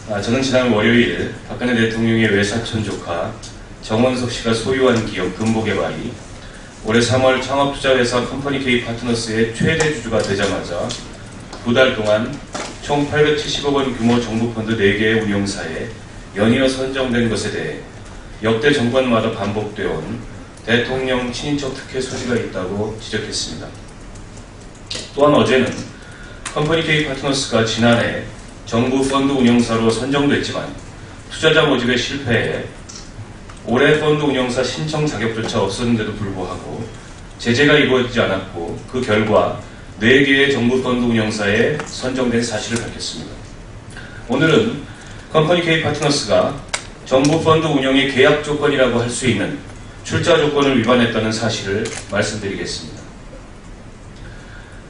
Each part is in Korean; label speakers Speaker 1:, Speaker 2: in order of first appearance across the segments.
Speaker 1: 저는 지난 월요일 박근혜 대통령의 외사촌 조카 정원석 씨가 소유한 기업 금보개발이 올해 3월 창업투자회사 컴퍼니 K 파트너스의 최대 주주가 되자마자 2달 동안 총 870억 원 규모 정부 펀드 4개의 운용사에 연이어 선정된 것에 대해 역대 정권마다 반복되어 온 대통령 친인척 특혜 소지가 있다고 지적했습니다. 또한 어제는 컴퍼니 K 파트너스가 지난해 정부 펀드 운용사로 선정됐지만 투자자 모집에 실패해 올해 펀드 운용사 신청 자격조차 없었는데도 불구하고 제재가 이루어지지 않았고 그 결과 4개의 정부 펀드 운용사에 선정된 사실을 밝혔습니다. 오늘은 컴퍼니 K 파트너스가 정부 펀드 운용의 계약 조건이라고 할 수 있는 출자 조건을 위반했다는 사실을 말씀드리겠습니다.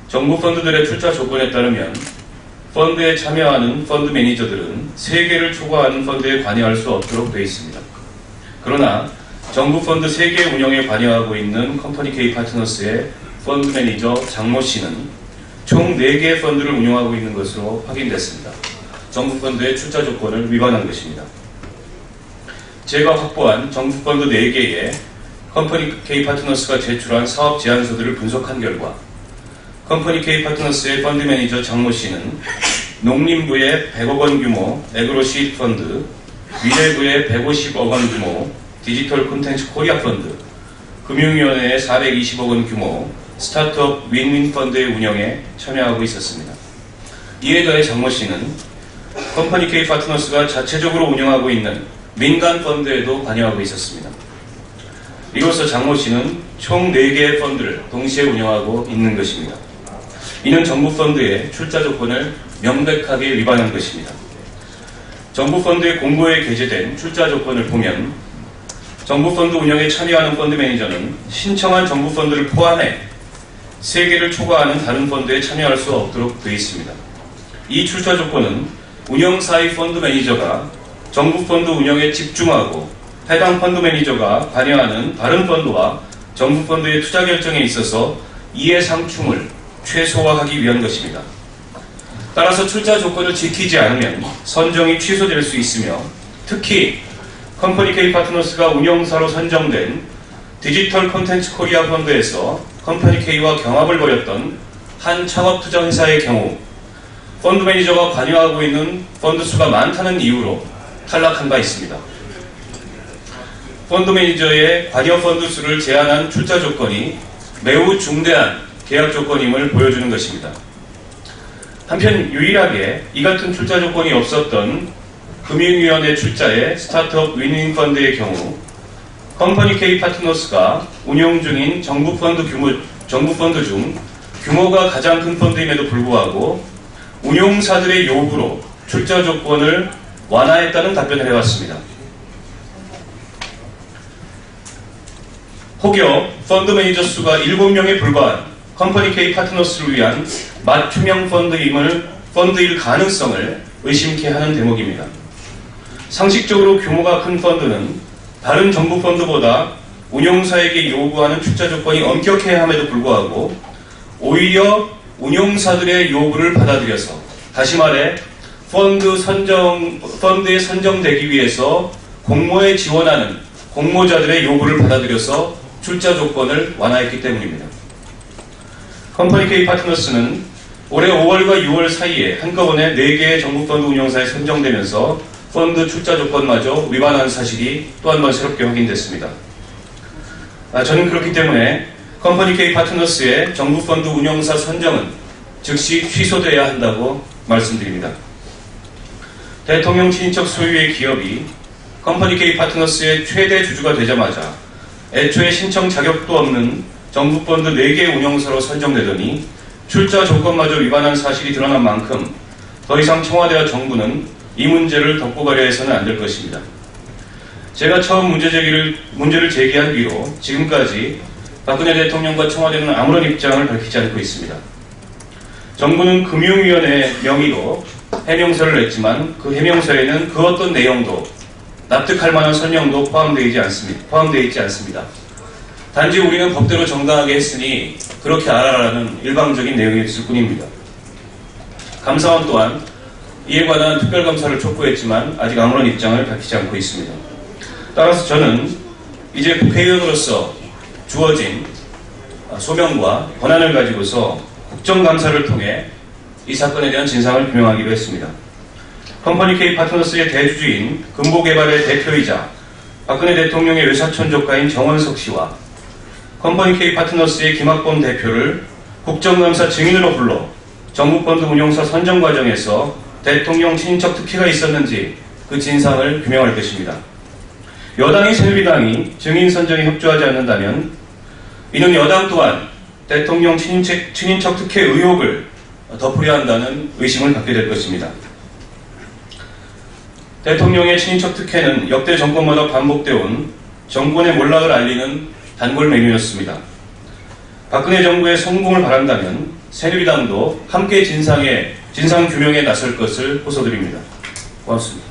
Speaker 1: 정부 펀드들의 출자 조건에 따르면 펀드에 참여하는 펀드 매니저들은 3개를 초과하는 펀드에 관여할 수 없도록 되어 있습니다. 그러나 정부 펀드 3개 운영에 관여하고 있는 컴퍼니 K 파트너스의 펀드 매니저 장모 씨는 총 4개의 펀드를 운영하고 있는 것으로 확인됐습니다. 정부 펀드의 출자 조건을 위반한 것입니다. 제가 확보한 정부 펀드 4개의 컴퍼니 K 파트너스가 제출한 사업 제안서들을 분석한 결과 컴퍼니 K 파트너스의 펀드 매니저 장모 씨는 농림부의 100억 원 규모 에그로 시드 펀드, 미래부의 150억 원 규모 디지털 콘텐츠 코리아 펀드, 금융위원회의 420억 원 규모 스타트업 윈윈 펀드의 운영에 참여하고 있었습니다. 이에 더해 장모 씨는 컴퍼니 K 파트너스가 자체적으로 운영하고 있는 민간 펀드에도 관여하고 있었습니다. 이로써 장모 씨는 총 4개의 펀드를 동시에 운영하고 있는 것입니다. 이는 정부 펀드의 출자 조건을 명백하게 위반한 것입니다. 정부 펀드의 공고에 게재된 출자 조건을 보면 정부 펀드 운영에 참여하는 펀드 매니저는 신청한 정부 펀드를 포함해 3개를 초과하는 다른 펀드에 참여할 수 없도록 되어 있습니다. 이 출자 조건은 운영사의 펀드 매니저가 정부 펀드 운영에 집중하고 해당 펀드 매니저가 관여하는 다른 펀드와 정부 펀드의 투자 결정에 있어서 이해상충을 최소화하기 위한 것입니다. 따라서 출자 조건을 지키지 않으면 선정이 취소될 수 있으며 특히 컴퍼니 K 파트너스가 운영사로 선정된 디지털 콘텐츠 코리아 펀드에서 컴퍼니 K와 경합을 벌였던 한 창업투자 회사의 경우 펀드 매니저가 관여하고 있는 펀드 수가 많다는 이유로 탈락한 바 있습니다. 펀드 매니저의 관여 펀드 수를 제한한 출자 조건이 매우 중대한 계약 조건임을 보여주는 것입니다. 한편 유일하게 이 같은 출자 조건이 없었던 금융위원회 출자의 스타트업 윈윈 펀드의 경우 컴퍼니 K 파트너스가 운용 중인 정부 펀드 중 규모가 가장 큰 펀드임에도 불구하고 운용사들의 요구로 출자 조건을 완화했다는 답변을 해왔습니다. 혹여 펀드 매니저 수가 7명에 불과한 컴퍼니 K 파트너스를 위한 맞춤형 펀드일 가능성을 의심케 하는 대목입니다. 상식적으로 규모가 큰 펀드는 다른 정부 펀드보다 운용사에게 요구하는 출자 조건이 엄격해야 함에도 불구하고 오히려 운용사들의 요구를 받아들여서 다시 말해 펀드에 선정되기 위해서 공모에 지원하는 공모자들의 요구를 받아들여서 출자 조건을 완화했기 때문입니다. 컴퍼니 K 파트너스는 올해 5월과 6월 사이에 한꺼번에 4개의 정부 펀드 운용사에 선정되면서 펀드 출자 조건마저 위반한 사실이 또 한 번 새롭게 확인됐습니다. 저는 그렇기 때문에 컴퍼니 K 파트너스의 정부 펀드 운용사 선정은 즉시 취소돼야 한다고 말씀드립니다. 대통령 친인척 소유의 기업이 컴퍼니 K 파트너스의 최대 주주가 되자마자 애초에 신청 자격도 없는 정부 펀드 4개 운용사로 선정되더니 출자 조건마저 위반한 사실이 드러난 만큼 더 이상 청와대와 정부는 이 문제를 덮고 가려 해서는 안 될 것입니다. 제가 처음 문제를 제기한 뒤로 지금까지 박근혜 대통령과 청와대는 아무런 입장을 밝히지 않고 있습니다. 정부는 금융위원회 명의로 해명서를 냈지만 그 해명서에는 그 어떤 내용도 납득할 만한 설명도 포함되어 있지 않습니다. 단지 우리는 법대로 정당하게 했으니 그렇게 알아라라는 일방적인 내용이었을 뿐입니다. 감사원 또한 이에 관한 특별감사를 촉구했지만 아직 아무런 입장을 밝히지 않고 있습니다. 따라서 저는 이제 국회의원으로서 주어진 소명과 권한을 가지고서 국정감사를 통해 이 사건에 대한 진상을 규명하기로 했습니다. 컴퍼니 K 파트너스의 대주주인 금보개발의 대표이자 박근혜 대통령의 외사촌 조카인 정원석 씨와 컴퍼니 K 파트너스의 김학범 대표를 국정감사 증인으로 불러 정부펀드 운용사 선정 과정에서 대통령 친인척 특혜가 있었는지 그 진상을 규명할 것입니다. 여당인 새누리당이 증인 선정에 협조하지 않는다면 이는 여당 또한 대통령 친인척 특혜 의혹을 덮으려 한다는 의심을 갖게 될 것입니다. 대통령의 친인척 특혜는 역대 정권마다 반복되어 온 정권의 몰락을 알리는 단골 메뉴였습니다. 박근혜 정부의 성공을 바란다면 새누리당도 함께 진상 규명에 나설 것을 호소드립니다. 고맙습니다.